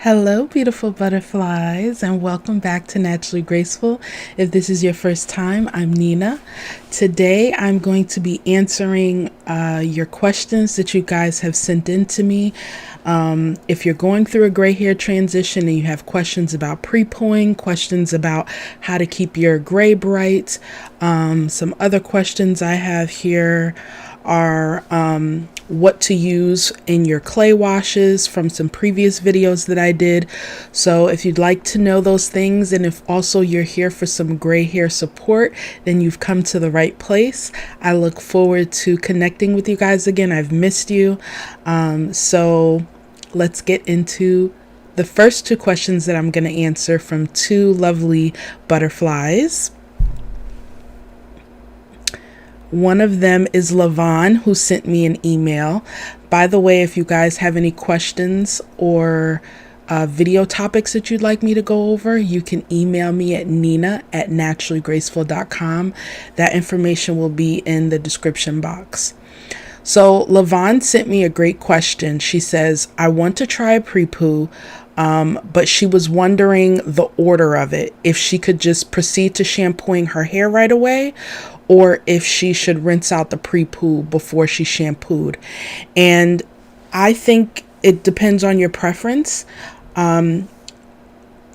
Hello, beautiful butterflies, and welcome back to Naturally Graceful. If this is your first time, I'm Nina. Today, I'm going to be answering your questions that you guys have sent in to me. If you're going through a gray hair transition and you have questions about pre-pooing, questions about how to keep your gray bright, some other questions I have here are what to use in your clay washes from some previous videos that I did. So if you'd like to know those things, and if also you're here for some gray hair support, then you've come to the right place. I look forward to connecting with you guys again. I've missed you. So let's get into the first two questions that I'm going to answer from two lovely butterflies. One of them is Lavon, who sent me an email. By the way, if you guys have any questions or video topics that you'd like me to go over, you can email me at nina@naturallygraceful.com. That information will be in the description box. So Lavon sent me a great question. She says, I want to try a pre-poo, but she was wondering the order of it, if she could just proceed to shampooing her hair right away, or if she should rinse out the pre-poo before she shampooed. And I think it depends on your preference.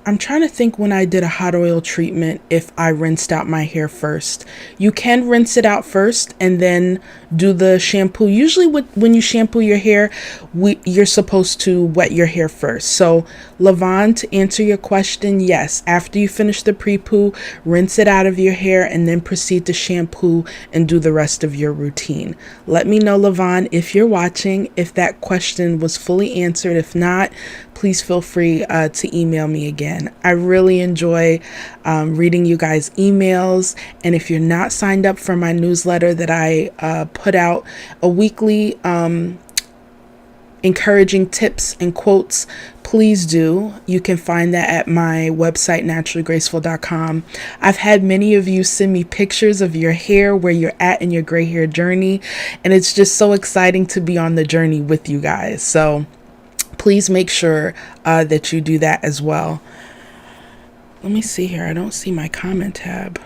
I'm trying to think when I did a hot oil treatment if I rinsed out my hair first. You can rinse it out first and then do the shampoo. Usually when you shampoo your hair, you're supposed to wet your hair first. So Lavon, to answer your question, yes, after you finish the pre-poo, rinse it out of your hair and then proceed to shampoo and do the rest of your routine. Let me know, Lavon, if you're watching, if that question was fully answered. If not, please feel free to email me again. I really enjoy reading you guys' emails. And if you're not signed up for my newsletter that I put out, a weekly encouraging tips and quotes, please do. You can find that at my website, naturallygraceful.com. I've had many of you send me pictures of your hair, where you're at in your gray hair journey. And it's just so exciting to be on the journey with you guys. So please make sure that you do that as well. Let me see here. I don't see my comment tab.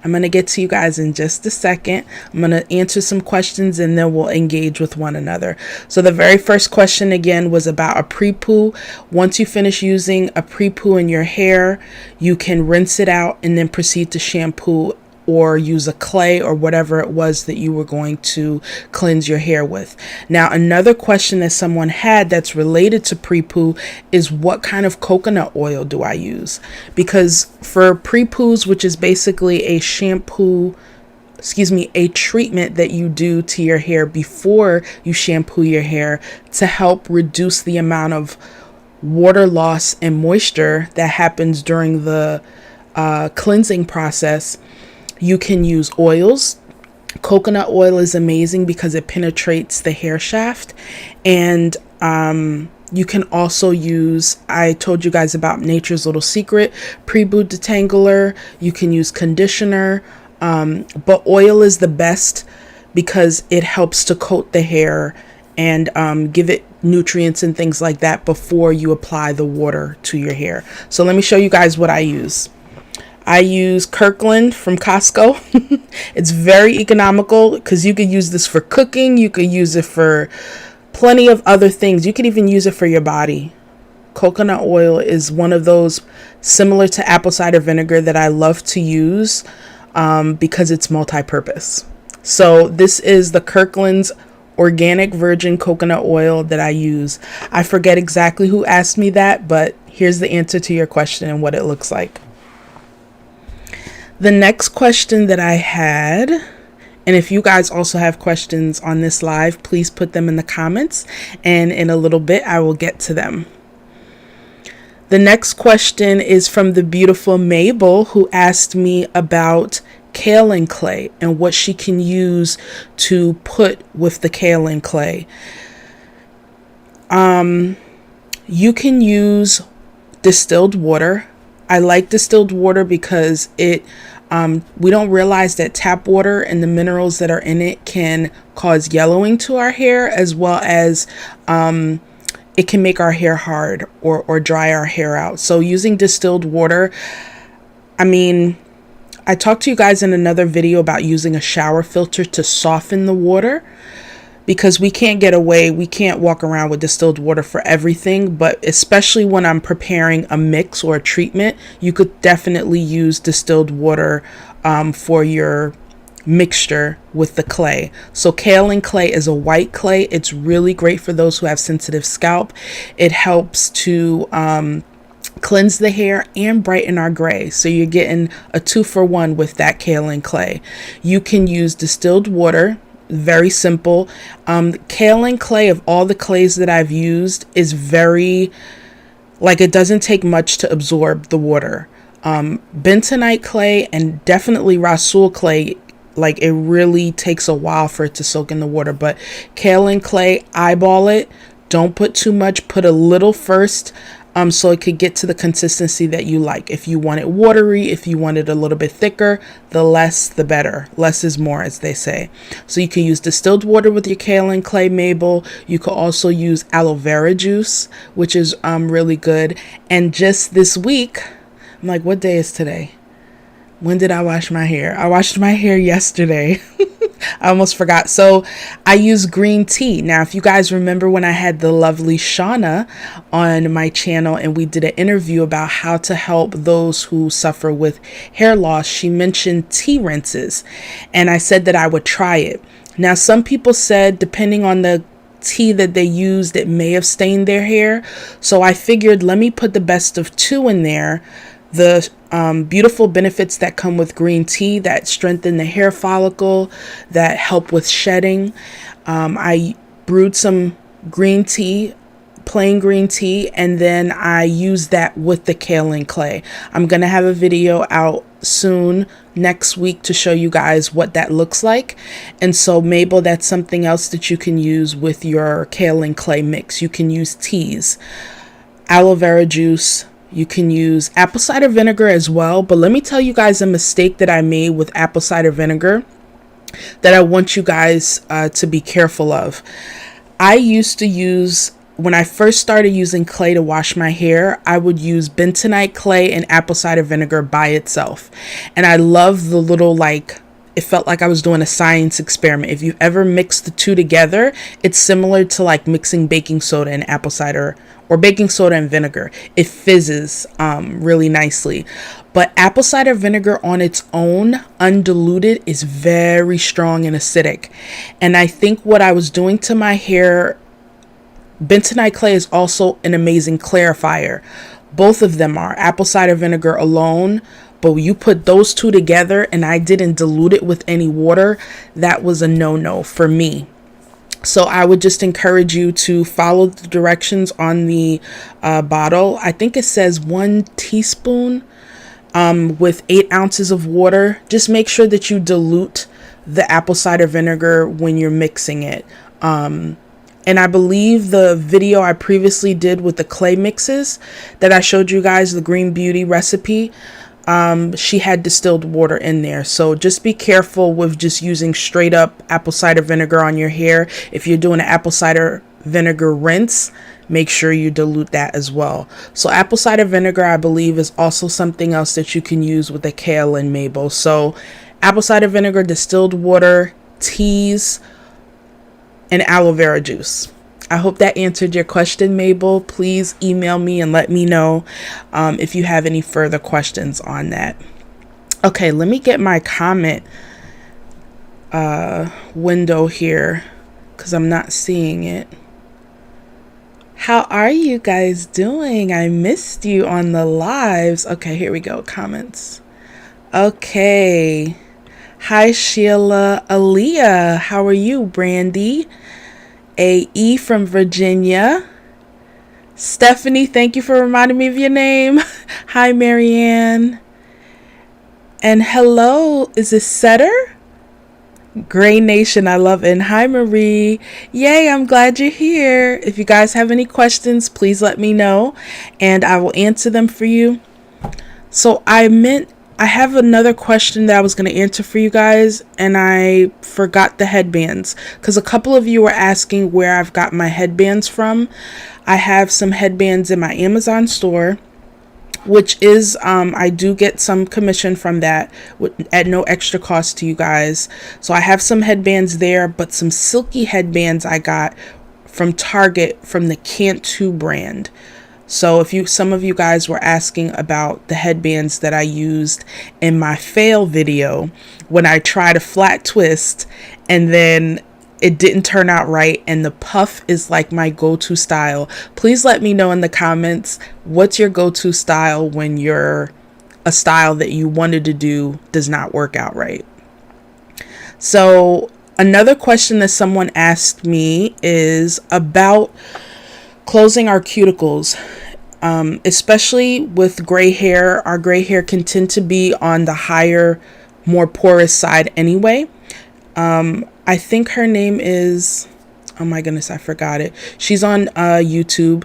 I'm going to get to you guys in just a second. I'm going to answer some questions and then we'll engage with one another. So the very first question again was about a pre-poo. Once you finish using a pre-poo in your hair, you can rinse it out and then proceed to shampoo or use a clay or whatever it was that you were going to cleanse your hair with. Now, another question that someone had that's related to pre-poo is, what kind of coconut oil do I use? Because for pre-poos, which is basically a treatment that you do to your hair before you shampoo your hair to help reduce the amount of water loss and moisture that happens during the cleansing process, you can use oils. Coconut oil is amazing because it penetrates the hair shaft. And you can also use, I told you guys about Nature's Little Secret Pre-poo Detangler. You can use conditioner, but oil is the best because it helps to coat the hair and give it nutrients and things like that before you apply the water to your hair. So let me show you guys what I use. I use Kirkland from Costco. It's very economical because you could use this for cooking. You could use it for plenty of other things. You could even use it for your body. Coconut oil is one of those, similar to apple cider vinegar, that I love to use because it's multi-purpose. So this is the Kirkland's organic virgin coconut oil that I use. I forget exactly who asked me that, but here's the answer to your question and what it looks like. The next question that I had, and if you guys also have questions on this live, please put them in the comments, and in a little bit I will get to them. The next question is from the beautiful Mabel, who asked me about kaolin clay and what she can use to put with the kaolin clay. You can use distilled water. I like distilled water because we don't realize that tap water and the minerals that are in it can cause yellowing to our hair, as well as it can make our hair hard or dry our hair out. So using distilled water, I mean, I talked to you guys in another video about using a shower filter to soften the water, because we can't walk around with distilled water for everything, but especially when I'm preparing a mix or a treatment, you could definitely use distilled water for your mixture with the clay. So kaolin clay is a white clay. It's really great for those who have sensitive scalp. It helps to cleanse the hair and brighten our gray. So you're getting a 2-for-1 with that kaolin clay. You can use distilled water. Very simple. Kaolin clay, of all the clays that I've used, is very, like, it doesn't take much to absorb the water. Bentonite clay and definitely Rasul clay, like, it really takes a while for it to soak in the water. But kaolin clay, eyeball it. Don't put too much. Put a little first, so it could get to the consistency that you like. If you want it watery, if you want it a little bit thicker, the less the better. Less is more, as they say. So you can use distilled water with your kaolin clay, Mabel. You could also use aloe vera juice, which is really good. And just this week, I'm like, what day is today? When did I wash my hair? I washed my hair yesterday. I almost forgot. So I use green tea. Now, if you guys remember when I had the lovely Shauna on my channel and we did an interview about how to help those who suffer with hair loss, she mentioned tea rinses. And I said that I would try it. Now, some people said, depending on the tea that they used, it may have stained their hair. So I figured, let me put the best of two in there. The beautiful benefits that come with green tea that strengthen the hair follicle, that help with shedding. I brewed some green tea, plain green tea, and then I use that with the kaolin clay. I'm going to have a video out soon next week to show you guys what that looks like. And so, Mabel, that's something else that you can use with your kaolin clay mix. You can use teas, aloe vera juice. You can use apple cider vinegar as well. But let me tell you guys a mistake that I made with apple cider vinegar that I want you guys to be careful of. I used to use, when I first started using clay to wash my hair, I would use bentonite clay and apple cider vinegar by itself. And I love the little, like, it felt like I was doing a science experiment. If you ever mix the two together, it's similar to like mixing baking soda and apple cider, or baking soda and vinegar. It fizzes really nicely. But apple cider vinegar on its own, undiluted, is very strong and acidic. And I think what I was doing to my hair, bentonite clay is also an amazing clarifier. Both of them are. Apple cider vinegar alone, but you put those two together and I didn't dilute it with any water, that was a no-no for me. So I would just encourage you to follow the directions on the bottle. I think it says 1 teaspoon with 8 ounces of water. Just make sure that you dilute the apple cider vinegar when you're mixing it. And I believe the video I previously did with the clay mixes that I showed you guys, the Green Beauty recipe, she had distilled water in there. So just be careful with just using straight up apple cider vinegar on your hair. If you're doing an apple cider vinegar rinse, make sure you dilute that as well. So apple cider vinegar, I believe, is also something else that you can use with the kaolin, Mabel. So apple cider vinegar, distilled water, teas, and aloe vera juice. I hope that answered your question, Mabel. Please email me and let me know if you have any further questions on that. Okay, let me get my comment window here because I'm not seeing it. How are you guys doing? I missed you on the lives. Okay, here we go. Comments. Okay. Hi, Sheila. Aaliyah. How are you, Brandy? AE from Virginia. Stephanie, thank you for reminding me of your name. Hi, Marianne. And hello, is this Setter? Gray Nation, I love it. And hi, Marie. Yay, I'm glad you're here. If you guys have any questions, please let me know and I will answer them for you. So I have another question that I was going to answer for you guys, and I forgot the headbands because a couple of you were asking where I've got my headbands from. I have some headbands in my Amazon store, which is I do get some commission from that at no extra cost to you guys. So I have some headbands there, but some silky headbands I got from Target from the Cantu brand. So if some of you guys were asking about the headbands that I used in my fail video when I tried a flat twist and then it didn't turn out right, and the puff is like my go-to style. Please let me know in the comments, what's your go-to style when a style that you wanted to do does not work out right. So another question that someone asked me is about closing our cuticles. Especially with gray hair, our gray hair can tend to be on the higher, more porous side anyway. I think her name is, oh my goodness, I forgot it. She's on YouTube.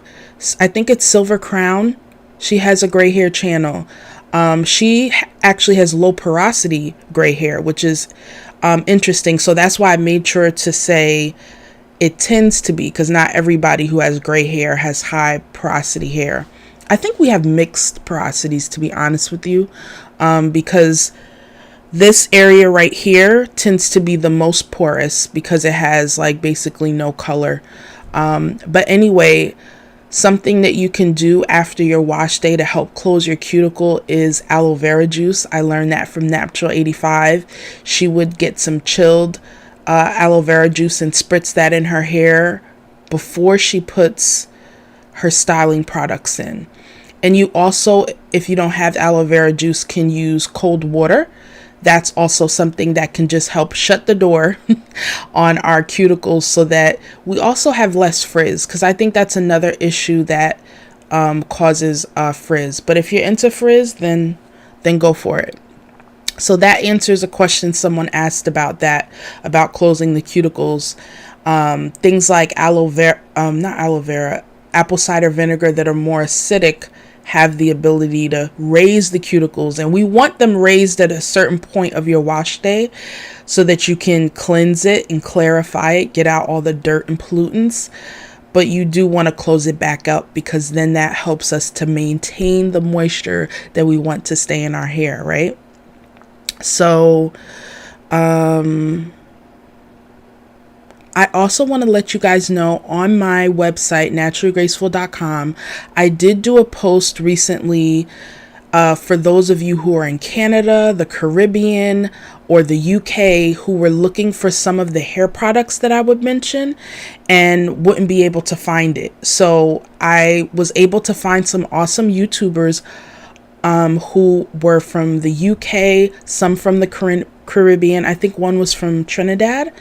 I think it's Silver Crown. She has a gray hair channel. She actually has low porosity gray hair, which is interesting. So that's why I made sure to say it tends to be, because not everybody who has gray hair has high porosity hair. I think we have mixed porosities, to be honest with you, because this area right here tends to be the most porous because it has like basically no color. But anyway, something that you can do after your wash day to help close your cuticle is aloe vera juice. I learned that from Natural 85. She would get some chilled aloe vera juice and spritz that in her hair before she puts her styling products in. And you also, if you don't have aloe vera juice, can use cold water. That's also something that can just help shut the door on our cuticles so that we also have less frizz, because I think that's another issue that causes frizz. But if you're into frizz, then go for it. So that answers a question someone asked about that, about closing the cuticles. Things like apple cider vinegar that are more acidic have the ability to raise the cuticles, and we want them raised at a certain point of your wash day so that you can cleanse it and clarify it, get out all the dirt and pollutants. But you do want to close it back up, because then that helps us to maintain the moisture that we want to stay in our hair, right? So I also want to let you guys know, on my website, naturallygraceful.com, I did do a post recently for those of you who are in Canada, the Caribbean, or the UK who were looking for some of the hair products that I would mention and wouldn't be able to find it. So I was able to find some awesome YouTubers who were from the UK, some from the Caribbean. I think one was from Trinidad.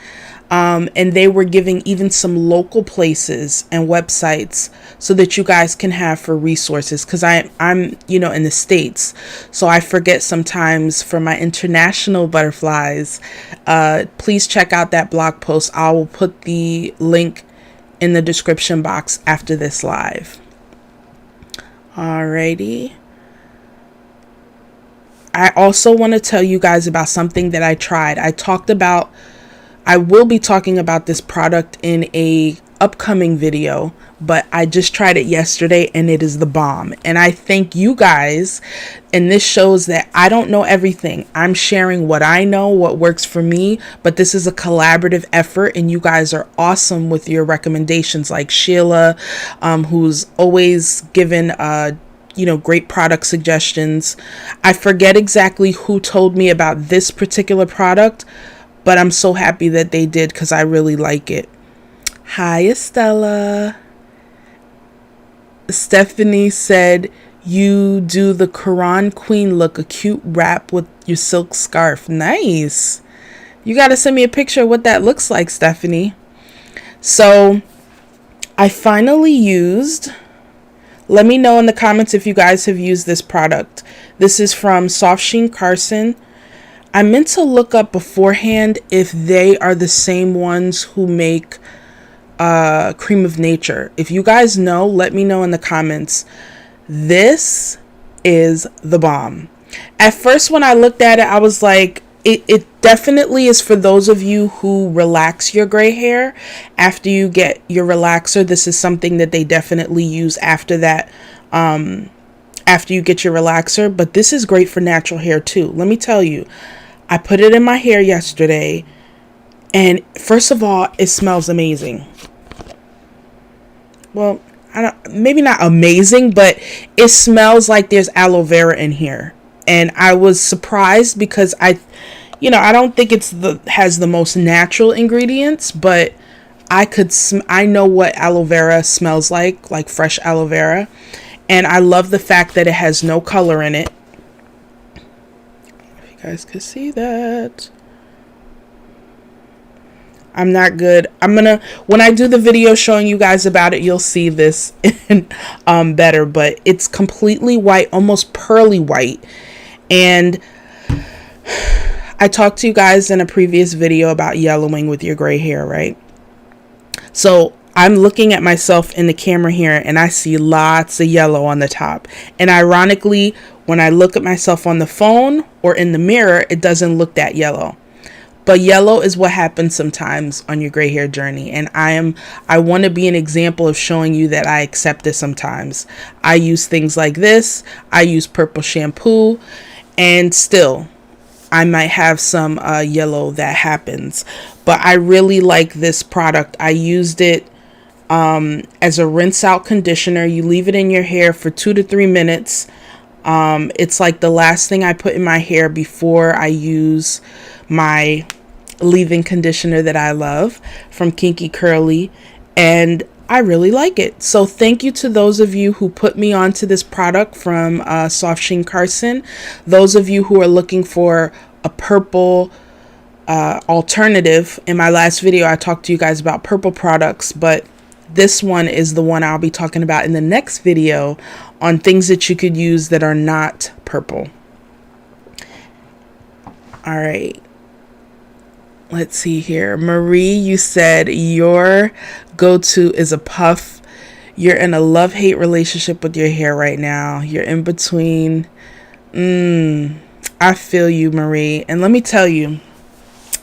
And they were giving even some local places and websites so that you guys can have for resources, because I'm in the States, so I forget sometimes for my international butterflies. Please check out that blog post. I will put the link in the description box after this live. Alrighty. I also want to tell you guys about something that I tried. I will be talking about this product in a upcoming video, but I just tried it yesterday and it is the bomb. And I thank you guys, and this shows that I don't know everything. I'm sharing what I know, what works for me, but this is a collaborative effort, and you guys are awesome with your recommendations, like Sheila, who's always given great product suggestions. I forget exactly who told me about this particular product, but I'm so happy that they did, because I really like it. Hi, Estella. Stephanie said, you do the Quran Queen look, a cute wrap with your silk scarf. Nice. You got to send me a picture of what that looks like, Stephanie. So I finally used, let me know in the comments if you guys have used this product. This is from Soft Sheen Carson. I meant to look up beforehand if they are the same ones who make Cream of Nature. If you guys know, let me know in the comments. This is the bomb. At first, when I looked at it, I was like, it definitely is for those of you who relax your gray hair after you get your relaxer. This is something that they definitely use after that, after you get your relaxer. But this is great for natural hair too. Let me tell you, I put it in my hair yesterday, and first of all, it smells amazing. Well, maybe not amazing, but it smells like there's aloe vera in here. And I was surprised because I don't think has the most natural ingredients, but I know what aloe vera smells like fresh aloe vera. And I love the fact that it has no color in it. If you guys could see that. I'm not good. When I do the video showing you guys about it, you'll see this in, better, but it's completely white, almost pearly white. And I talked to you guys in a previous video about yellowing with your gray hair, right? So I'm looking at myself in the camera here, and I see lots of yellow on the top. And ironically, when I look at myself on the phone or in the mirror, it doesn't look that yellow. But yellow is what happens sometimes on your gray hair journey. And I want to be an example of showing you that I accept it sometimes. I use things like this. I use purple shampoo, and still I might have some yellow that happens. But I really like this product. I used it as a rinse out conditioner. You leave it in your hair for 2 to 3 minutes. It's like the last thing I put in my hair before I use my leave-in conditioner that I love from Kinky Curly, and I really like it. So thank you to those of you who put me onto this product from Soft Sheen Carson. Those of you who are looking for a purple alternative. In my last video, I talked to you guys about purple products, but this one is the one I'll be talking about in the next video on things that you could use that are not purple. All right. Let's see here. Marie, you said your go-to is a puff. You're in a love-hate relationship with your hair right now. You're in between. I feel you, Marie. And let me tell you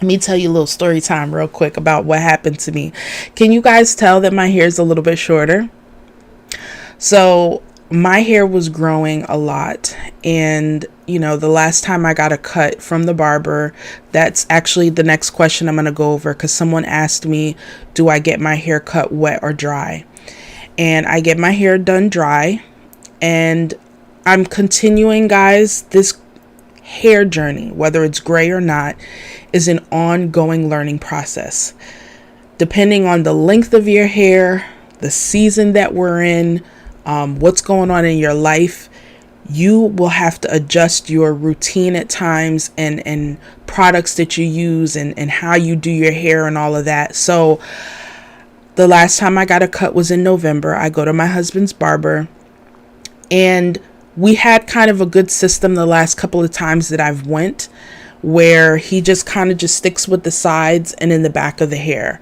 a little story time real quick about what happened to me. Can you guys tell that my hair is a little bit shorter? So my hair was growing a lot, and the last time I got a cut from the barber, that's actually the next question I'm going to go over, because someone asked me, do I get my hair cut wet or dry? And I get my hair done dry, and I'm continuing, guys. This hair journey, whether it's gray or not, is an ongoing learning process. Depending on the length of your hair, the season that we're in, what's going on in your life, you will have to adjust your routine at times, and products that you use, and how you do your hair and all of that. So the last time I got a cut was in November. I go to my husband's barber, and we had kind of a good system the last couple of times that I've went, where he just kind of just sticks with the sides and in the back of the hair.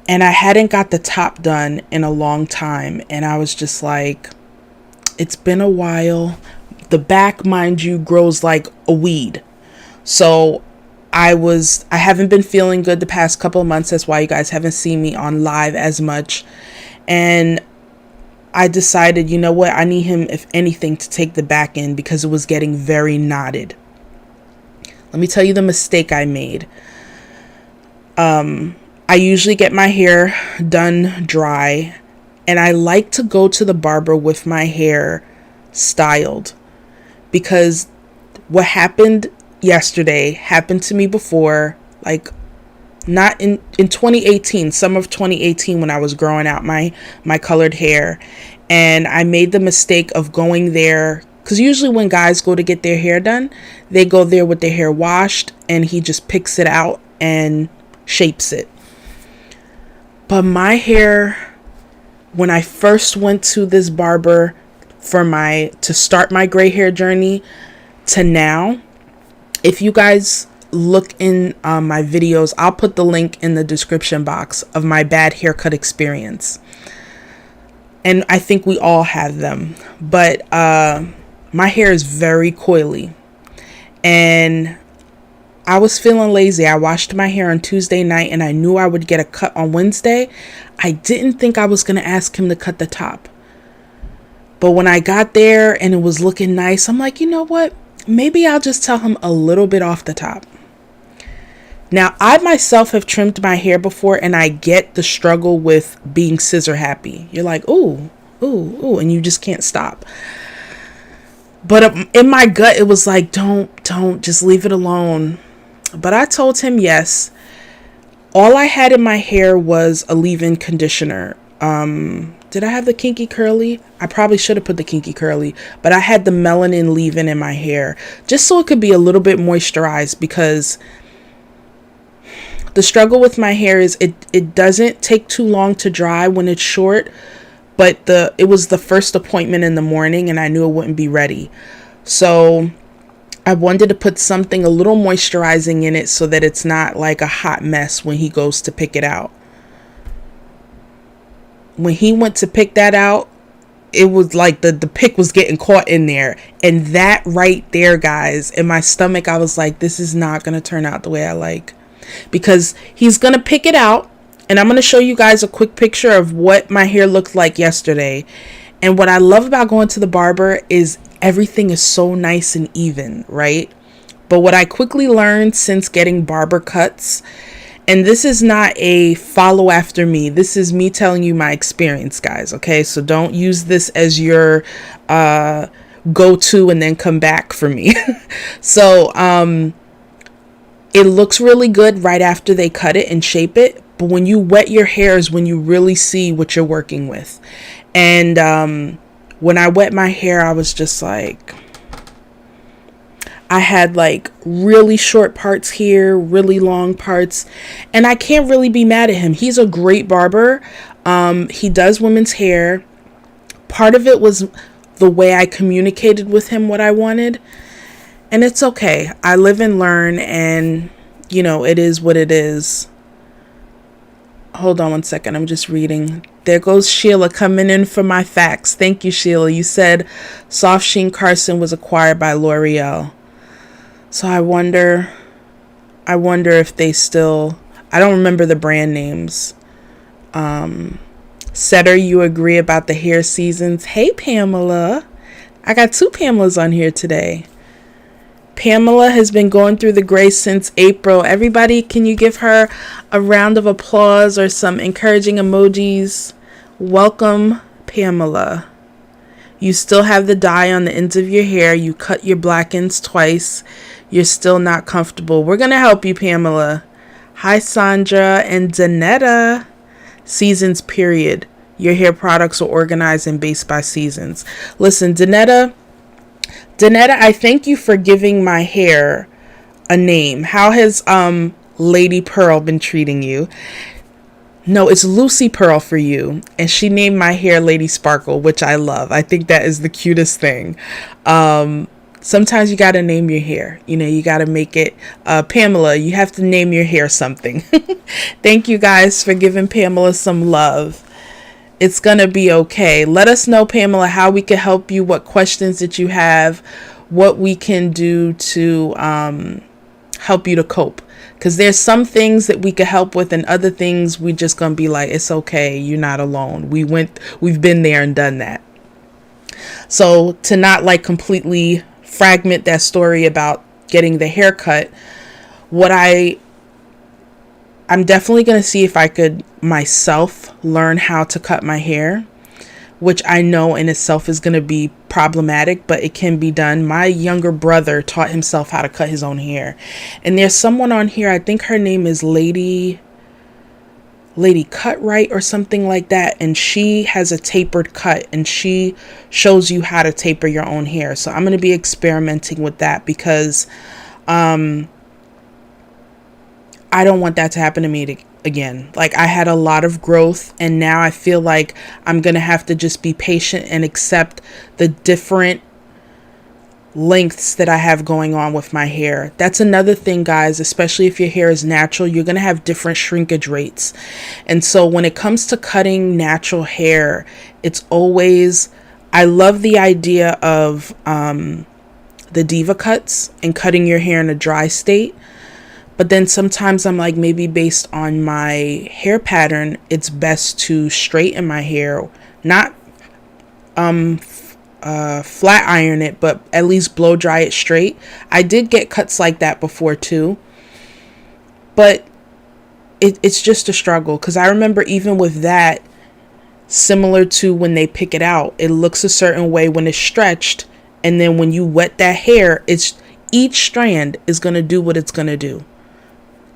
And I hadn't got the top done in a long time, and I was just like, it's been a while. The back, mind you, grows like a weed. So I haven't been feeling good the past couple of months. That's why you guys haven't seen me on live as much. And I decided, you know what? I need him, if anything, to take the back in, because it was getting very knotted. Let me tell you the mistake I made. I usually get my hair done dry, and I like to go to the barber with my hair styled, because what happened yesterday happened to me before, like not in 2018, summer of 2018, when I was growing out my colored hair. And I made the mistake of going there, because usually when guys go to get their hair done, they go there with their hair washed, and he just picks it out and shapes it. But my hair, when I first went to this barber to start my gray hair journey to now, if you guys look in my videos, I'll put the link in the description box of my bad haircut experience. And I think we all have them. But my hair is very coily. And I was feeling lazy. I washed my hair on Tuesday night and I knew I would get a cut on Wednesday. I didn't think I was going to ask him to cut the top. But when I got there and it was looking nice, I'm like, you know what? Maybe I'll just tell him a little bit off the top. Now, I myself have trimmed my hair before, and I get the struggle with being scissor happy. You're like, ooh, ooh, ooh, and you just can't stop. But in my gut, it was like, don't, just leave it alone. But I told him yes. All I had in my hair was a leave-in conditioner. Did I have the kinky curly? I probably should have put the kinky curly, but I had the melanin leave-in my hair just so it could be a little bit moisturized, because the struggle with my hair is it doesn't take too long to dry when it's short, but it was the first appointment in the morning and I knew it wouldn't be ready. So I wanted to put something a little moisturizing in it so that it's not like a hot mess when he goes to pick it out. When he went to pick that out, it was like the pick was getting caught in there. And that right there, guys, in my stomach, I was like, this is not going to turn out the way I like. Because he's going to pick it out. And I'm going to show you guys a quick picture of what my hair looked like yesterday. And what I love about going to the barber is everything is so nice and even, right? But what I quickly learned since getting barber cuts, and this is not a follow after me, this is me telling you my experience, guys, okay? So don't use this as your go-to and then come back for me. So it looks really good right after they cut it and shape it, but when you wet your hair is when you really see what you're working with. And when I wet my hair, I was just like, I had like really short parts here, really long parts, and I can't really be mad at him. He's a great barber. He does women's hair. Part of it was the way I communicated with him what I wanted, and it's okay. I live and learn, and you know, it is what it is. Hold on one second. I'm just reading. There goes Sheila coming in for my facts. Thank you, Sheila. You said Soft Sheen Carson was acquired by L'Oreal. So I wonder if they still, I don't remember the brand names. Setter, you agree about the hair seasons. Hey, Pamela. I got 2 Pamelas on here today. Pamela has been going through the gray since April. Everybody, can you give her a round of applause or some encouraging emojis? Welcome, Pamela. You still have the dye on the ends of your hair. You cut your black ends twice. You're still not comfortable. We're going to help you, Pamela. Hi, Sandra and Danetta. Seasons, period. Your hair products are organized and based by seasons. Listen, Danetta, I thank you for giving my hair a name. How has Lady Pearl been treating you? No, it's Lucy Pearl for you. And she named my hair Lady Sparkle, which I love. I think that is the cutest thing. Sometimes you got to name your hair. You know, you got to make it. Pamela, you have to name your hair something. Thank you guys for giving Pamela some love. It's going to be okay. Let us know, Pamela, how we can help you, what questions that you have, what we can do to help you to cope. Because there's some things that we could help with and other things we just going to be like, it's okay. You're not alone. We've been there and done that. So to not like completely fragment that story about getting the haircut, I'm definitely going to see if I could myself learn how to cut my hair, which I know in itself is going to be problematic, but it can be done. My younger brother taught himself how to cut his own hair. And there's someone on here, I think her name is Lady Cutright or something like that. And she has a tapered cut and she shows you how to taper your own hair. So I'm going to be experimenting with that because I don't want that to happen to me again. Like, I had a lot of growth and now I feel like I'm going to have to just be patient and accept the different lengths that I have going on with my hair. That's another thing, guys, especially if your hair is natural, you're going to have different shrinkage rates. And so when it comes to cutting natural hair, it's always, I love the idea of the diva cuts and cutting your hair in a dry state. But then sometimes I'm like, maybe based on my hair pattern, it's best to straighten my hair, not flat iron it, but at least blow dry it straight. I did get cuts like that before too, but it's just a struggle, because I remember even with that, similar to when they pick it out, it looks a certain way when it's stretched, and then when you wet that hair, it's each strand is going to do what it's going to do.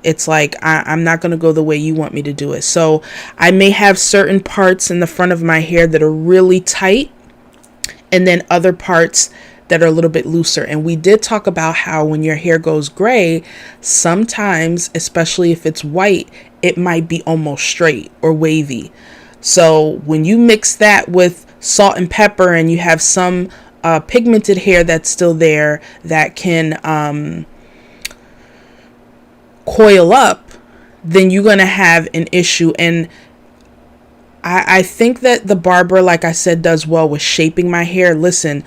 It's like, I'm not going to go the way you want me to do it. So I may have certain parts in the front of my hair that are really tight, and then other parts that are a little bit looser. And we did talk about how when your hair goes gray, sometimes, especially if it's white, it might be almost straight or wavy. So when you mix that with salt and pepper, and you have some pigmented hair that's still there that can coil up, then you're going to have an issue. And I think that the barber, like I said, does well with shaping my hair. Listen,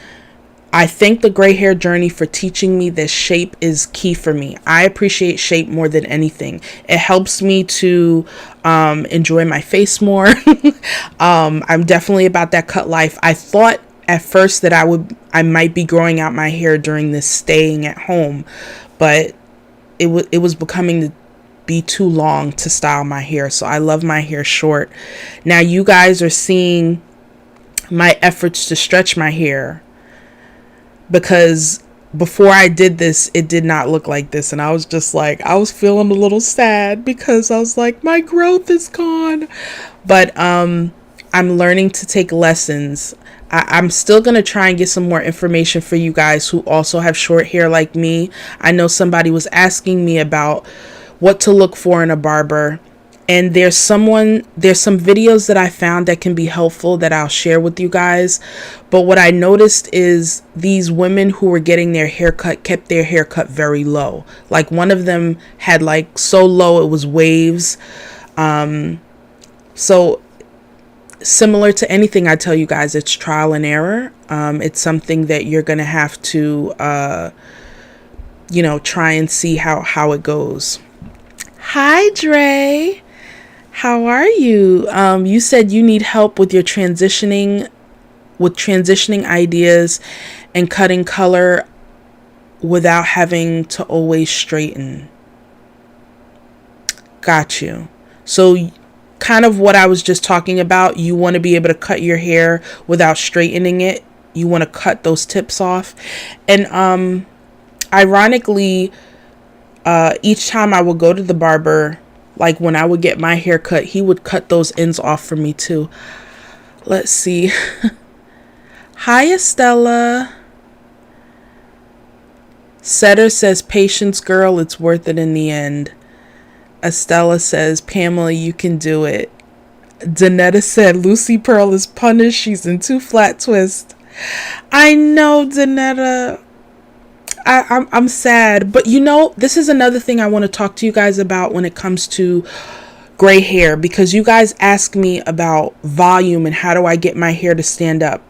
I thank the gray hair journey for teaching me that shape is key for me. I appreciate shape more than anything. It helps me to enjoy my face more. I'm definitely about that cut life. I thought at first that I might be growing out my hair during this staying at home, but it was becoming to be too long to style my hair. So I love my hair short. Now you guys are seeing my efforts to stretch my hair, because before I did this, it did not look like this. And I was just like, I was feeling a little sad, because I was like, my growth is gone. But I'm learning to take lessons. I'm still going to try and get some more information for you guys who also have short hair like me. I know somebody was asking me about what to look for in a barber, and there's some videos that I found that can be helpful that I'll share with you guys. But what I noticed is these women who were getting their haircut kept their haircut very low. Like one of them had like so low it was waves. So similar to anything I tell you guys, it's trial and error. It's something that you're gonna have to try and see how it goes. Hi Dre, how are you? You said you need help with your transitioning ideas and cutting color without having to always straighten. Got you. So kind of what I was just talking about, you want to be able to cut your hair without straightening it. You want to cut those tips off. And ironically, each time I would go to the barber, like when I would get my hair cut, he would cut those ends off for me too. Let's see. Hi, Estella. Setter says, patience, girl, it's worth it in the end. Estella says, Pamela, you can do it. Danetta said, Lucy Pearl is punished. She's in 2 flat twists. I know, Danetta. I'm sad. But this is another thing I want to talk to you guys about when it comes to gray hair, because you guys ask me about volume and how do I get my hair to stand up.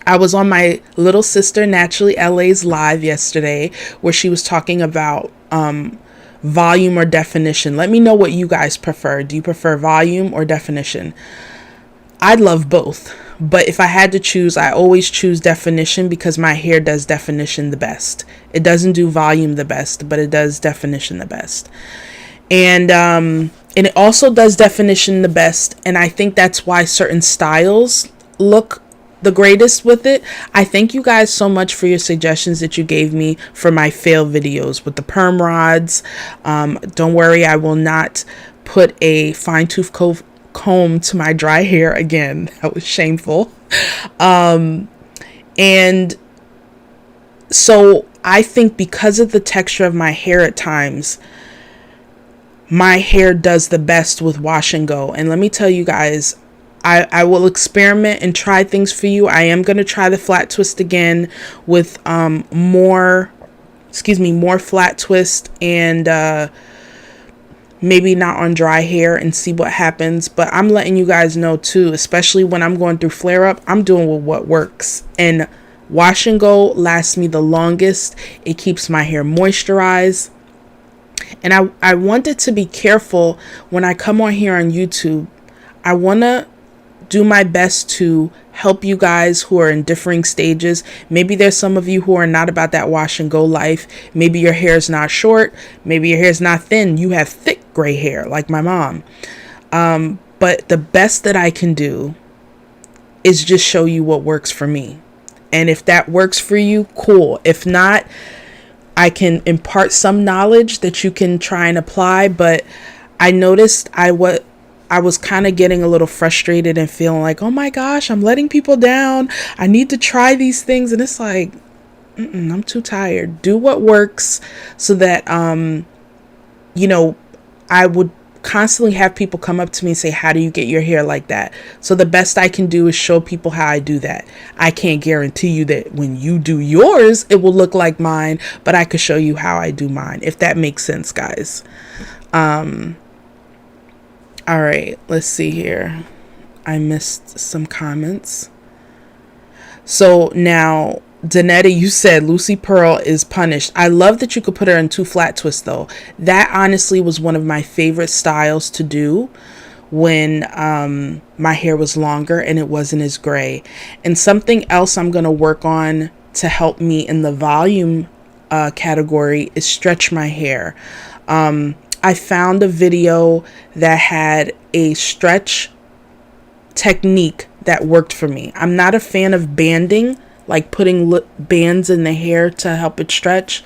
I was on my little sister Naturally LA's live yesterday where she was talking about volume or definition. Let me know what you guys prefer. Do you prefer volume or definition? I love both, but if I had to choose, I always choose definition, because my hair does definition the best. It doesn't do volume the best, but it does definition the best. And it also does definition the best, and I think that's why certain styles look the greatest with it. I thank you guys so much for your suggestions that you gave me for my fail videos with the perm rods. Don't worry, I will not put a fine tooth comb to my dry hair again. That was shameful. And so I think because of the texture of my hair at times, my hair does the best with wash and go. And let me tell you guys, I will experiment and try things for you. I am going to try the flat twist again with more flat twist, and maybe not on dry hair, and see what happens. But I'm letting you guys know too, especially when I'm going through flare up, I'm doing with what works. And wash and go lasts me the longest. It keeps my hair moisturized. And I wanted to be careful when I come on here on YouTube. I want to do my best to help you guys who are in differing stages. Maybe there's some of you who are not about that wash and go life. Maybe your hair is not short. Maybe your hair is not thin. You have thick gray hair like my mom. But the best that I can do is just show you what works for me. And if that works for you, cool. If not, I can impart some knowledge that you can try and apply. But I noticed I was kind of getting a little frustrated and feeling like, oh my gosh, I'm letting people down. I need to try these things. And it's like, I'm too tired. Do what works, so that, I would constantly have people come up to me and say, how do you get your hair like that? So the best I can do is show people how I do that. I can't guarantee you that when you do yours, it will look like mine, but I could show you how I do mine, if that makes sense, guys. All right, let's see here. I missed some comments. So now, Danetta, you said Lucy Pearl is punished. I love that you could put her in 2 flat twists, though. That honestly was one of my favorite styles to do when my hair was longer and it wasn't as gray. And something else I'm going to work on to help me in the volume category is stretch my hair. I found a video that had a stretch technique that worked for me. I'm not a fan of banding, like putting bands in the hair to help it stretch.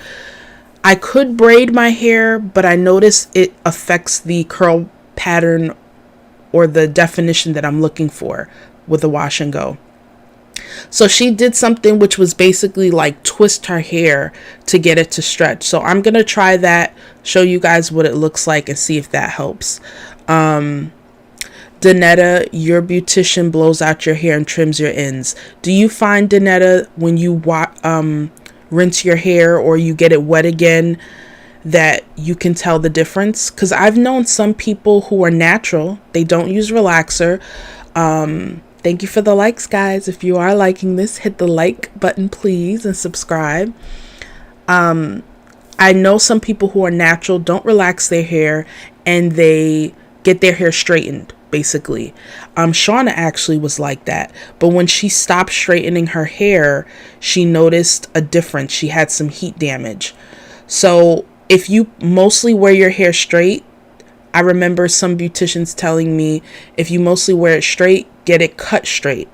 I could braid my hair, but I noticed it affects the curl pattern or the definition that I'm looking for with the wash and go. So she did something which was basically like twist her hair to get it to stretch. So I'm going to try that, show you guys what it looks like, and see if that helps. Danetta, your beautician blows out your hair and trims your ends. Do you find, Danetta, when you rinse your hair or you get it wet again, that you can tell the difference? Because I've known some people who are natural. They don't use relaxer. Thank you for the likes, guys. If you are liking this, hit the like button, please, and subscribe. I know some people who are natural don't relax their hair and they get their hair straightened, basically. Shauna actually was like that. But when she stopped straightening her hair, she noticed a difference. She had some heat damage. So if you mostly wear your hair straight, I remember some beauticians telling me, if you mostly wear it straight, get it cut straight.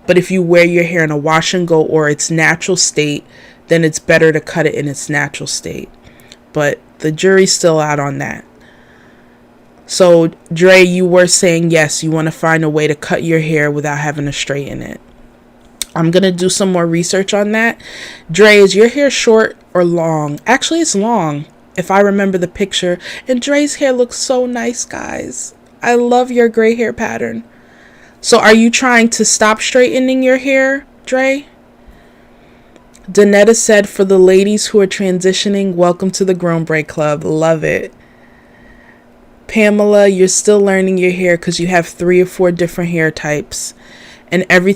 But if you wear your hair in a wash and go or its natural state, then it's better to cut it in its natural state. But the jury's still out on that. So, Dre, you were saying, yes, you want to find a way to cut your hair without having to straighten it. I'm going to do some more research on that. Dre, is your hair short or long? Actually, it's long, if I remember the picture. And Dre's hair looks so nice, guys. I love your gray hair pattern. So are you trying to stop straightening your hair, Dre? Danetta said, for the ladies who are transitioning, welcome to the Grown Braid Club. Love it. Pamela, you're still learning your hair because you have 3 or 4 different hair types. And every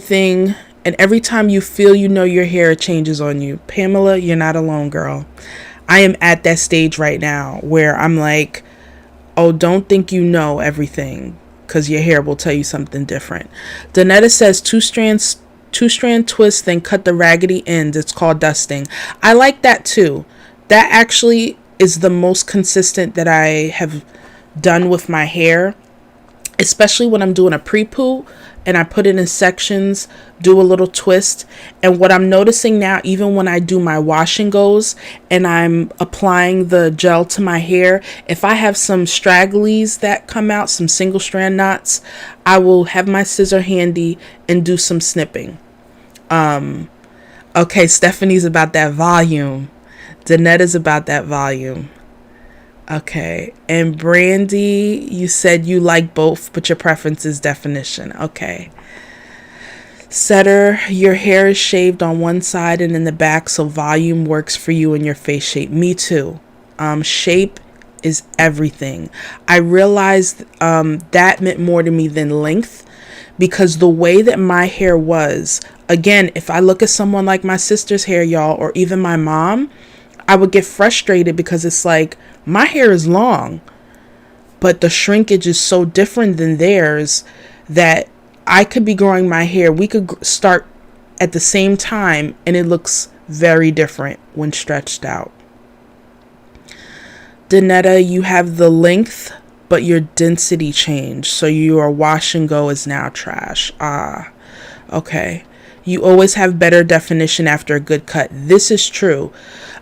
time you feel you know your hair, it changes on you. Pamela, you're not alone, girl. I am at that stage right now where I'm like, oh, don't think you know everything, because your hair will tell you something different. Danetta says 2-strand twist, then cut the raggedy ends. It's called dusting. I like that too. That actually is the most consistent that I have done with my hair, especially when I'm doing a pre-poo and I put it in sections, do a little twist. And what I'm noticing now, even when I do my wash and goes and I'm applying the gel to my hair, if I have some stragglies that come out, some single strand knots, I will have my scissor handy and do some snipping. Okay, Stephanie's about that volume. Danetta's about that volume. Okay, and Brandy, you said you like both, but your preference is definition. Okay. Setter, your hair is shaved on one side and in the back, so volume works for you and your face shape. Me too. Shape is everything. I realized that meant more to me than length, because the way that my hair was, again, if I look at someone like my sister's hair, y'all, or even my mom, I would get frustrated because it's like, My hair is long, but the shrinkage is so different than theirs that I could be growing my hair. We could start at the same time and it looks very different when stretched out. Danetta, you have the length, but your density changed. So your wash and go is now trash. Okay. You always have better definition after a good cut. This is true.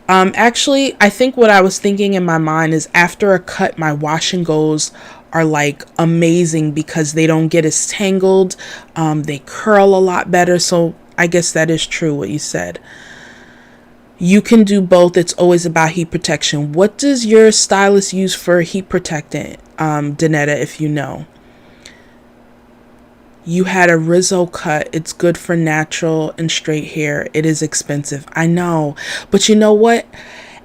Actually, I think what I was thinking in my mind is after a cut, my wash and goes are like amazing because they don't get as tangled. They curl a lot better. So I guess that is true what you said. You can do both. It's always about heat protection. What does your stylist use for heat protectant, Danetta, if you know? You had a Rizzo cut. It's good for natural and straight hair. It is expensive. I know. But you know what?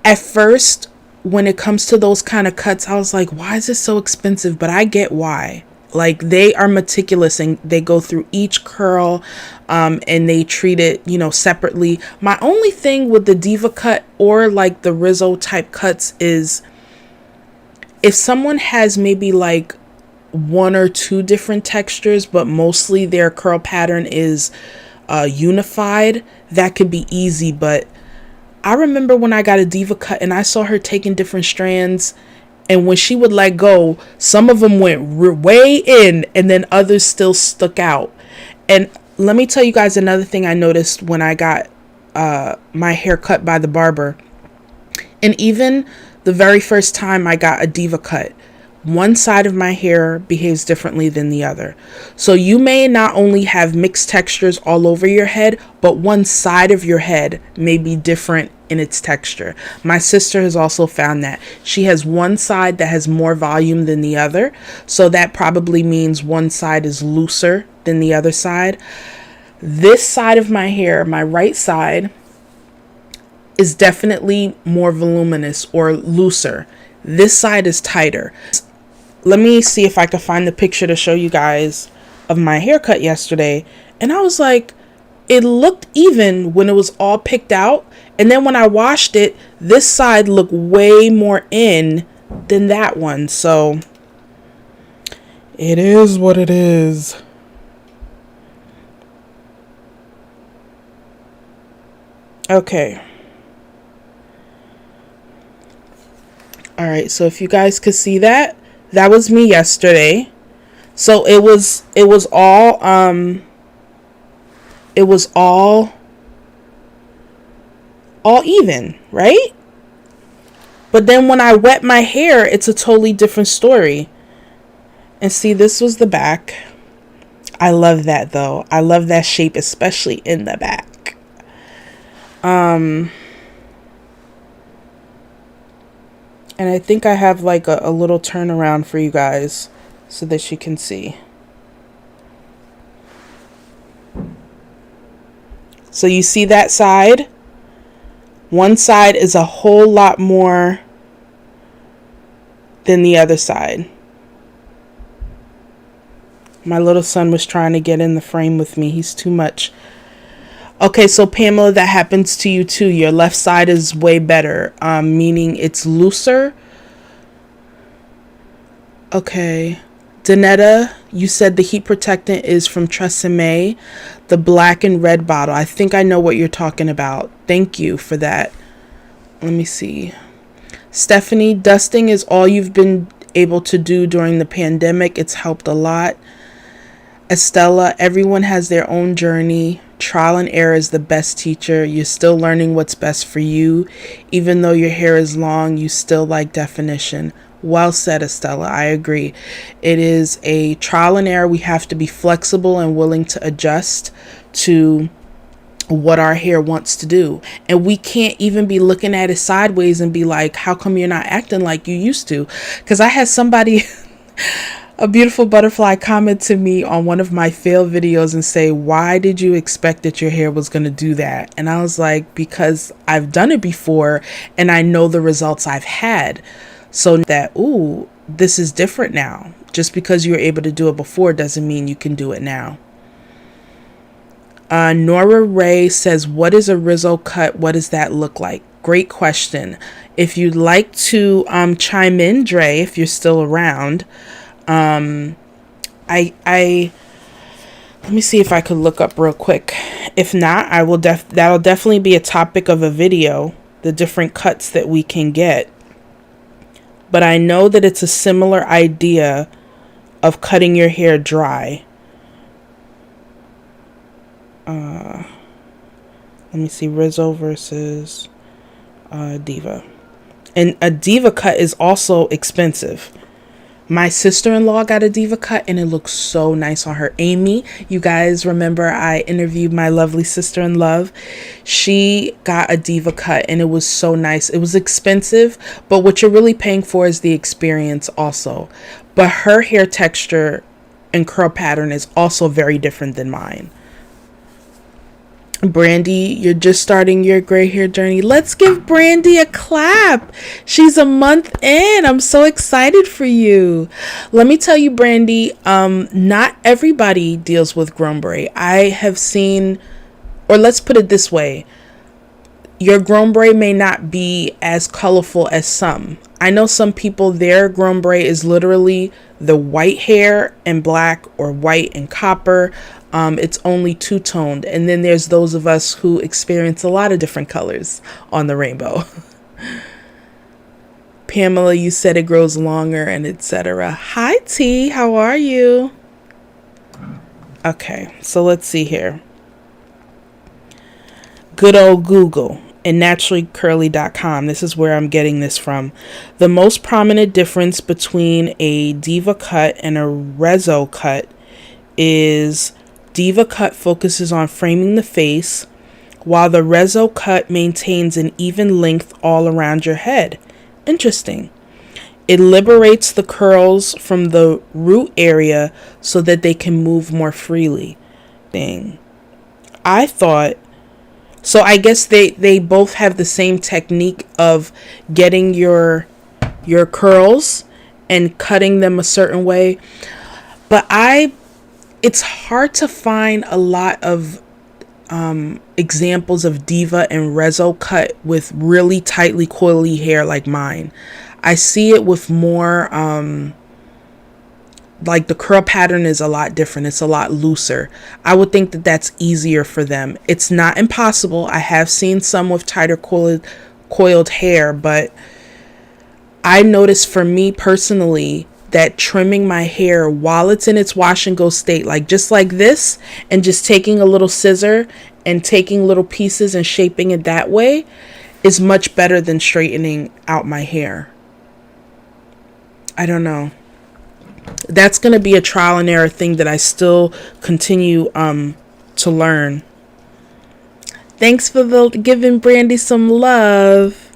At first, when it comes to those kind of cuts, I was like, why is this so expensive? But I get why. Like, they are meticulous and they go through each curl and they treat it, separately. My only thing with the Diva cut or like the Rizzo type cuts is if someone has maybe like one or two different textures, but mostly their curl pattern is unified, that could be easy. But I remember when I got a Diva cut and I saw her taking different strands, and when she would let go, some of them went way in and then others still stuck out. And let me tell you guys another thing I noticed when I got my hair cut by the barber. And even the very first time I got a Diva cut, one side of my hair behaves differently than the other. So you may not only have mixed textures all over your head, but one side of your head may be different in its texture. My sister has also found that. She has one side that has more volume than the other. So that probably means one side is looser than the other side. This side of my hair, my right side, is definitely more voluminous or looser. This side is tighter. Let me see if I can find the picture to show you guys of my haircut yesterday. And I was like, it looked even when it was all picked out. And then when I washed it, this side looked way more in than that one. So it is what it is. Okay. All right. So if you guys could see that, that was me yesterday. So it was all even, right? But then when I wet my hair, it's a totally different story. And see, this was the back. I love that though. I love that shape, especially in the back. And I think I have like a little turnaround for you guys so that you can see. So you see that side? One side is a whole lot more than the other side. My little son was trying to get in the frame with me. He's too much. Okay, so Pamela, that happens to you too. Your left side is way better, meaning it's looser. Okay. Danetta, you said the heat protectant is from Tresemme, the black and red bottle. I think I know what you're talking about. Thank you for that. Let me see. Stephanie, dusting is all you've been able to do during the pandemic. It's helped a lot. Estella, everyone has their own journey. Trial and error is the best teacher. You're still learning what's best for you. Even though your hair is long, you still like definition. Well said, Estella. I agree. It is a trial and error. We have to be flexible and willing to adjust to what our hair wants to do. And we can't even be looking at it sideways and be like, how come you're not acting like you used to? Because I had somebody... A beautiful butterfly comment to me on one of my fail videos and say, why did you expect that your hair was going to do that? And I was like, because I've done it before and I know the results I've had. So that, ooh, this is different now. Just because you were able to do it before doesn't mean you can do it now. Nora Ray says, what is a Rizzo cut? What does that look like? Great question. If you'd like to chime in, Dre, if you're still around, I let me see if I could look up real quick. If not, I will that'll definitely be a topic of a video, the different cuts that we can get. But I know that it's a similar idea of cutting your hair dry. Let me see, Rizzo versus Diva. And a Diva cut is also expensive. My sister-in-law got a Diva cut and it looks so nice on her. Amy, you guys remember I interviewed my lovely sister-in-law. She got a Diva cut and it was so nice. It was expensive, but what you're really paying for is the experience also. But her hair texture and curl pattern is also very different than mine. Brandy, you're just starting your gray hair journey. Let's give Brandy a clap. She's a month in. I'm so excited for you. Let me tell you, Brandy, not everybody deals with grombre. I have seen, or let's put it this way, your grombre may not be as colorful as some. I know some people, their grombre is literally the white hair and black, or white and copper. It's only two-toned. And then there's those of us who experience a lot of different colors on the rainbow. Pamela, you said it grows longer and etc. Hi, T. How are you? Okay, so let's see here. Good old Google and naturallycurly.com. This is where I'm getting this from. The most prominent difference between a Diva cut and a Rizzo cut is Diva cut focuses on framing the face, while the Rizzo cut maintains an even length all around your head. Interesting. It liberates the curls from the root area so that they can move more freely. Dang. I thought, so I guess they both have the same technique of getting your curls and cutting them a certain way. But it's hard to find a lot of examples of Diva and Rizzo cut with really tightly coily hair like mine. I see it with more like the curl pattern is a lot different. It's a lot looser. I would think that that's easier for them. It's not impossible. I have seen some with tighter coiled hair, but I noticed for me personally that trimming my hair while it's in its wash and go state, like just like this, and just taking a little scissor and taking little pieces and shaping it that way is much better than straightening out my hair. I don't know. That's going to be a trial and error thing that I still continue to learn. Thanks for giving Brandy some love.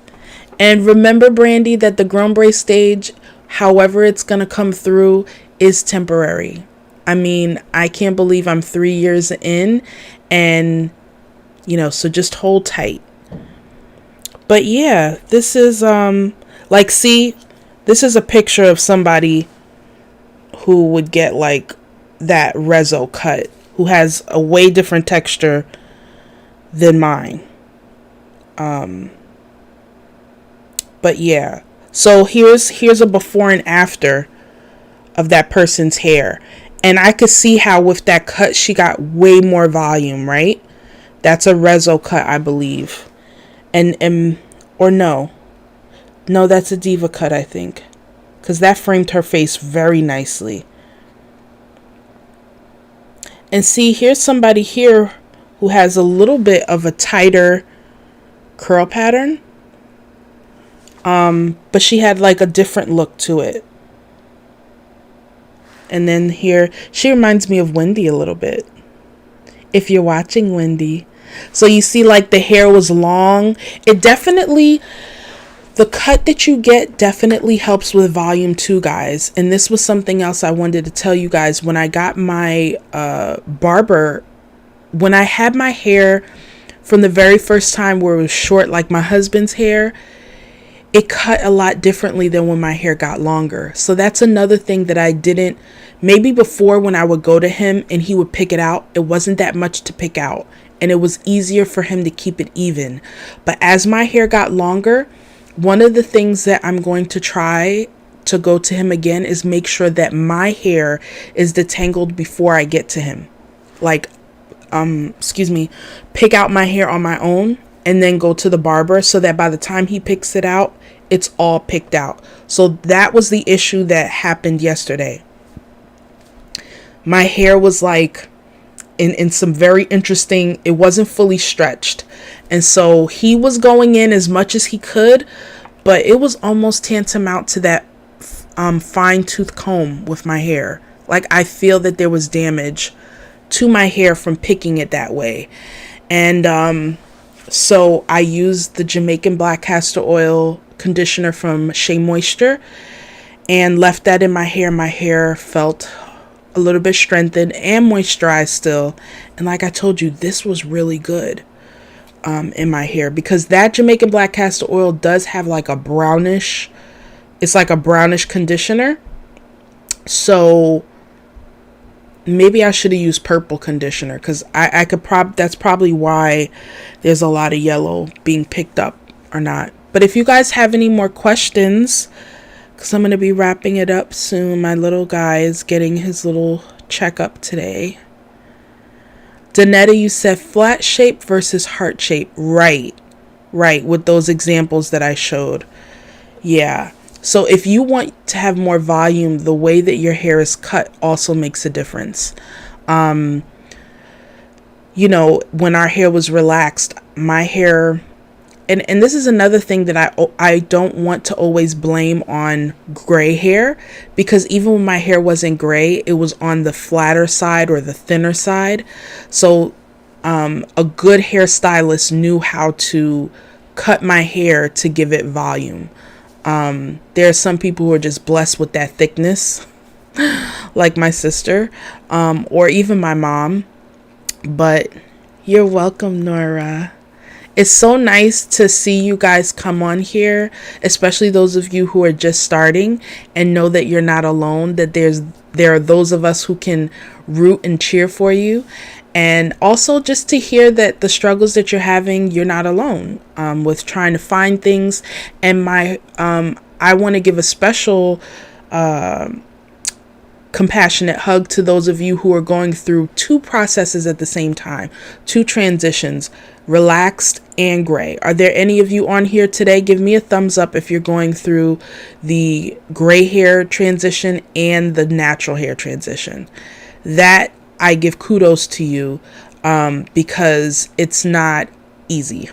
And remember, Brandy, that the grombre stage, however it's going to come through, is temporary. I mean, I can't believe I'm 3 years in, and, so just hold tight. But yeah, this is, this is a picture of somebody who would get like that Rizzo cut, who has a way different texture than mine. But yeah. So here's a before and after of that person's hair. And I could see how with that cut, she got way more volume, right? That's a Rizzo cut, I believe. Or no, that's a Diva cut, I think. Because that framed her face very nicely. And see, here's somebody here who has a little bit of a tighter curl pattern. But she had like a different look to it. And then here, she reminds me of Wendy a little bit. If you're watching, Wendy. So you see like the hair was long. It definitely, the cut that you get definitely helps with volume too, guys. And this was something else I wanted to tell you guys. When I got my barber, when I had my hair from the very first time where it was short like my husband's hair, it cut a lot differently than when my hair got longer. So that's another thing that I didn't, maybe before when I would go to him and he would pick it out, it wasn't that much to pick out. and it was easier for him to keep it even. But as my hair got longer, one of the things that I'm going to try to go to him again is make sure that my hair is detangled before I get to him. Like, pick out my hair on my own and then go to the barber so that by the time he picks it out, it's all picked out. So that was the issue that happened yesterday. My hair was like in some very interesting, it wasn't fully stretched. And so he was going in as much as he could, but it was almost tantamount to that fine tooth comb with my hair. Like, I feel that there was damage to my hair from picking it that way. And so I used the Jamaican black castor oil conditioner from Shea Moisture and left that in my hair. My hair felt a little bit strengthened and moisturized still. And like I told you, this was really good in my hair, because that Jamaican black castor oil does have like a brownish, it's like a brownish conditioner. So maybe I should have used purple conditioner, because I could that's probably why there's a lot of yellow being picked up or not. But if you guys have any more questions, because I'm going to be wrapping it up soon. My little guy is getting his little checkup today. Danetta, you said flat shape versus heart shape. Right, with those examples that I showed. Yeah. So if you want to have more volume, the way that your hair is cut also makes a difference. When our hair was relaxed, my hair, and this is another thing that I don't want to always blame on gray hair, because even when my hair wasn't gray, it was on the flatter side or the thinner side. So a good hairstylist knew how to cut my hair to give it volume. There are some people who are just blessed with that thickness, like my sister, or even my mom. But you're welcome, Nora. It's so nice to see you guys come on here, especially those of you who are just starting, and know that you're not alone, that there are those of us who can root and cheer for you. And also just to hear that the struggles that you're having, you're not alone with trying to find things. And I want to give a special compassionate hug to those of you who are going through two processes at the same time, two transitions, relaxed and gray. Are there any of you on here today? Give me a thumbs up if you're going through the gray hair transition and the natural hair transition. That I give kudos to you because it's not easy.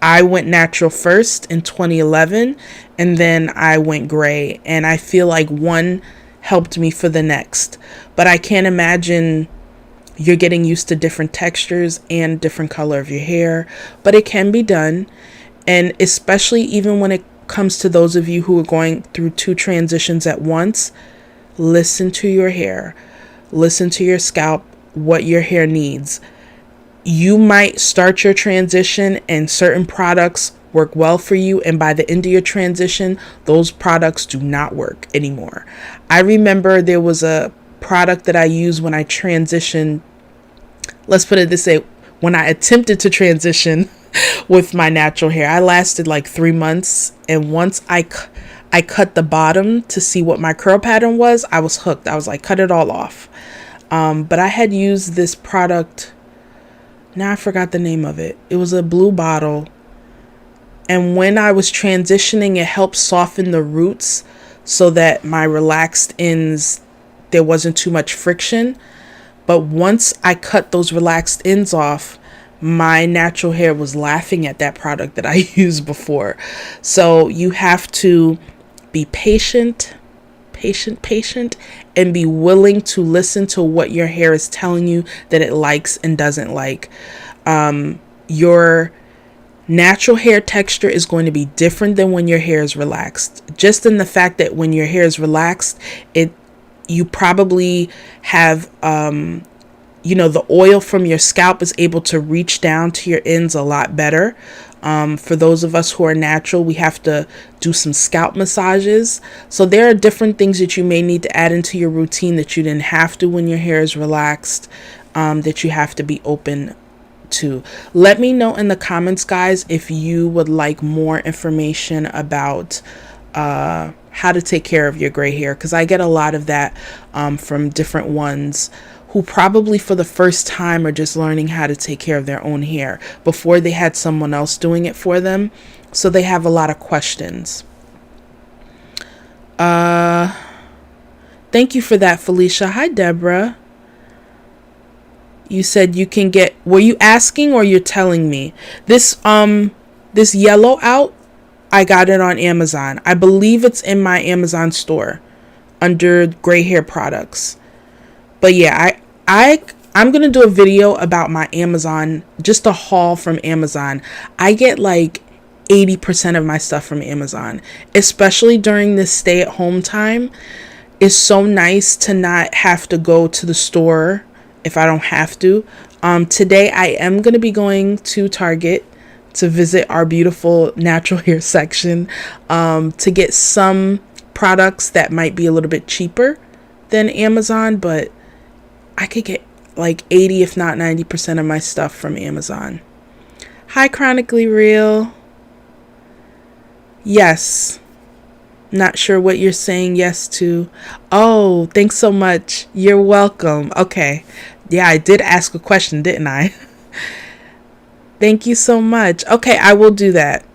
I went natural first in 2011, and then I went gray, and I feel like one helped me for the next. But I can't imagine you're getting used to different textures and different color of your hair, but it can be done. And especially even when it comes to those of you who are going through two transitions at once, listen to your hair. Listen to your scalp, what your hair needs. You might start your transition and certain products work well for you, and by the end of your transition, those products do not work anymore. I remember there was a product that I used when I transitioned. Let's put it this way. When I attempted to transition with my natural hair, I lasted like 3 months. And once I cut the bottom to see what my curl pattern was, I was hooked. I was like, cut it all off. But I had used this product. Now I forgot the name of it. It was a blue bottle. And when I was transitioning, it helped soften the roots so that my relaxed ends, there wasn't too much friction. But once I cut those relaxed ends off, my natural hair was laughing at that product that I used before. So you have to be patient, and be willing to listen to what your hair is telling you that it likes and doesn't like. Your natural hair texture is going to be different than when your hair is relaxed. Just in the fact that when your hair is relaxed, you probably have the oil from your scalp is able to reach down to your ends a lot better. For those of us who are natural, we have to do some scalp massages. So there are different things that you may need to add into your routine that you didn't have to when your hair is relaxed, that you have to be open too. Let me know in the comments, guys, if you would like more information about how to take care of your gray hair, because I get a lot of that from different ones who probably for the first time are just learning how to take care of their own hair before they had someone else doing it for them. So they have a lot of questions. Thank you for that, Felicia. Hi, Deborah. You said you can get, were you asking or you're telling me? This yellow out, I got it on Amazon. I believe it's in my Amazon store under gray hair products. But yeah, I'm going to do a video about my Amazon, just a haul from Amazon. I get like 80% of my stuff from Amazon, especially during this stay at home time. It's so nice to not have to go to the store if I don't have to. Today I am going to be going to Target to visit our beautiful natural hair section to get some products that might be a little bit cheaper than Amazon, but I could get like 80 if not 90% of my stuff from Amazon. Hi, Chronically Real. Yes. Not sure what you're saying yes to. Oh, thanks so much. You're welcome. Okay. Yeah, I did ask a question, didn't I? Thank you so much. Okay, I will do that.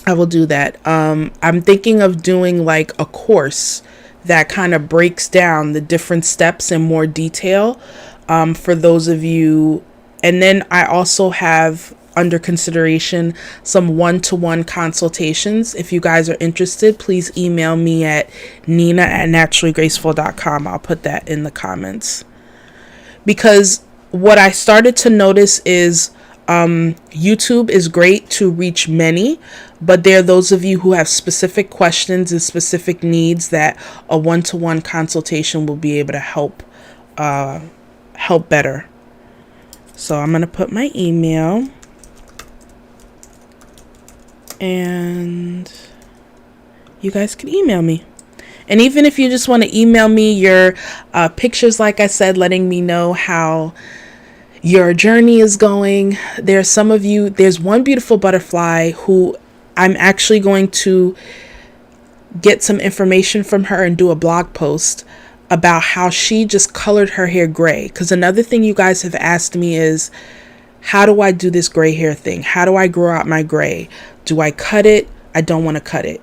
I'm thinking of doing like a course that kind of breaks down the different steps in more detail for those of you. And then I also have under consideration some one-to-one consultations. If you guys are interested, please email me at nina@naturallygraceful.com. I'll put that in the comments. Because what I started to notice is YouTube is great to reach many, but there are those of you who have specific questions and specific needs that a one-to-one consultation will be able to help better. So I'm going to put my email, and you guys can email me. And even if you just want to email me your pictures, like I said, letting me know how your journey is going. There's some of you, there's one beautiful butterfly who I'm actually going to get some information from her and do a blog post about how she just colored her hair gray. Because another thing you guys have asked me is, how do I do this gray hair thing? How do I grow out my gray? Do I cut it? I don't want to cut it.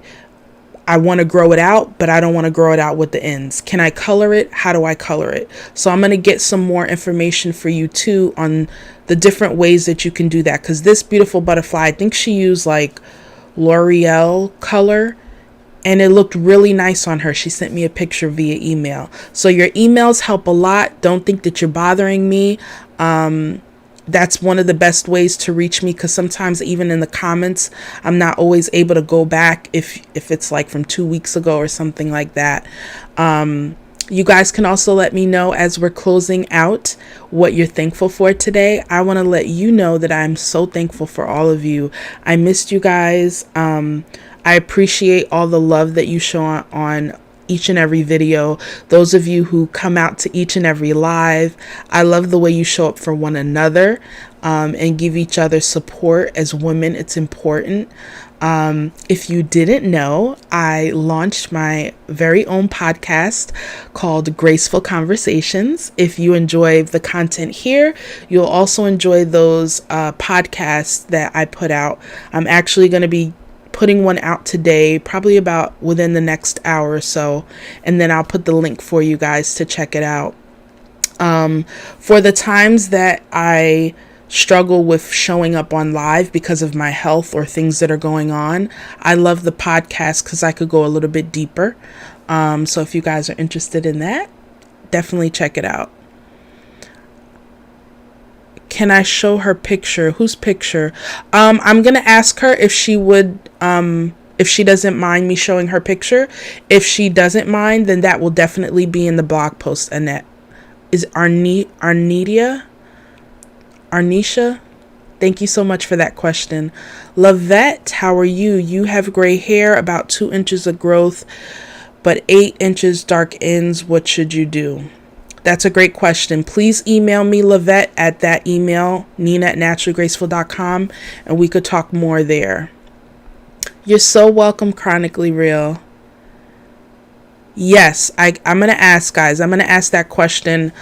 I want to grow it out, but I don't want to grow it out with the ends. Can I color it? How do I color it? So I'm going to get some more information for you too on the different ways that you can do that. Because this beautiful butterfly, I think she used like L'Oreal color, and it looked really nice on her. She sent me a picture via email. So your emails help a lot. Don't think that you're bothering me. That's one of the best ways to reach me, because sometimes even in the comments, I'm not always able to go back if it's like from 2 weeks ago or something like that. You guys can also let me know as we're closing out what you're thankful for today. I want to let you know that I'm so thankful for all of you. I missed you guys. I appreciate all the love that you show on each and every video. Those of you who come out to each and every live, I love the way you show up for one another and give each other support. As women, it's important. If you didn't know, I launched my very own podcast called Graceful Conversations. If you enjoy the content here, you'll also enjoy those podcasts that I put out. I'm actually going to be putting one out today, probably about within the next hour or so, and then I'll put the link for you guys to check it out. For the times that I struggle with showing up on live because of my health or things that are going on, I love the podcast because I could go a little bit deeper. So if you guys are interested in that, definitely check it out. Can I show her picture? Whose picture? I'm going to ask her if she would, if she doesn't mind me showing her picture. If she doesn't mind, then that will definitely be in the blog post. Annette. Is Arnisha? Thank you so much for that question. Lavette, how are you? You have gray hair, about 2 inches of growth, but 8 inches dark ends. What should you do? That's a great question. Please email me, Lavette, at that email, nina@naturallygraceful.com, and we could talk more there. You're so welcome, Chronically Real. Yes, I'm going to ask, guys. I'm going to ask that question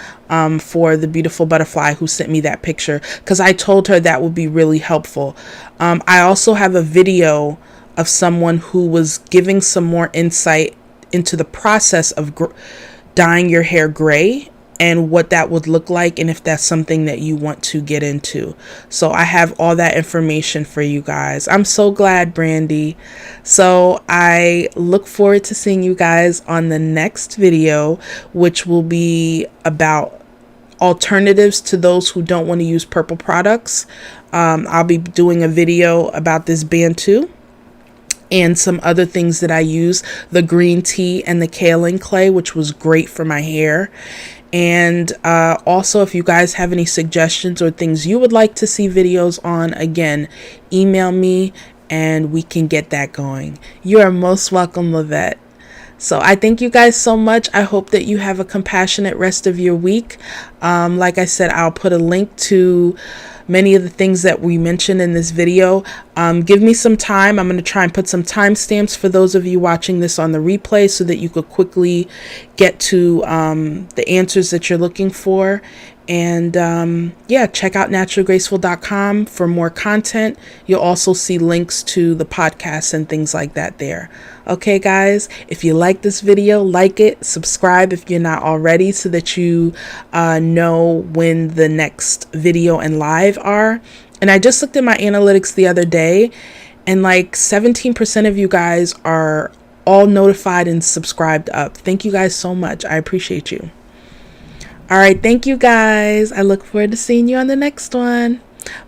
for the beautiful butterfly who sent me that picture, because I told her that would be really helpful. I also have a video of someone who was giving some more insight into the process of dyeing your hair gray and what that would look like, and if that's something that you want to get into. So I have all that information for you guys. I'm so glad, Brandy. So I look forward to seeing you guys on the next video, which will be about alternatives to those who don't want to use purple products. I'll be doing a video about this Bantu and some other things that I use, the green tea and the kaolin clay, which was great for my hair. And also, if you guys have any suggestions or things you would like to see videos on, again, email me and we can get that going. You are most welcome, Lavette. So I thank you guys so much. I hope that you have a compassionate rest of your week. Like I said, I'll put a link to many of the things that we mentioned in this video. Give me some time. I'm going to try and put some timestamps for those of you watching this on the replay so that you could quickly get to the answers that you're looking for. And yeah, check out naturalgraceful.com for more content. You'll also see links to the podcasts and things like that there. Okay, guys, if you like this video, like it, subscribe if you're not already, so that you know when the next video and live are. And I just looked at my analytics the other day, and like 17% of you guys are all notified and subscribed up. Thank you guys so much. I appreciate you. All right, thank you guys. I look forward to seeing you on the next one.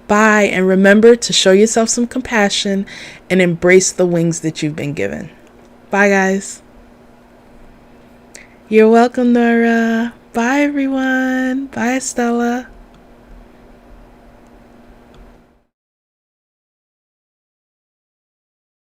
Bye, and remember to show yourself some compassion and embrace the wings that you've been given. Bye, guys. You're welcome, Nora. Bye, everyone. Bye, Stella.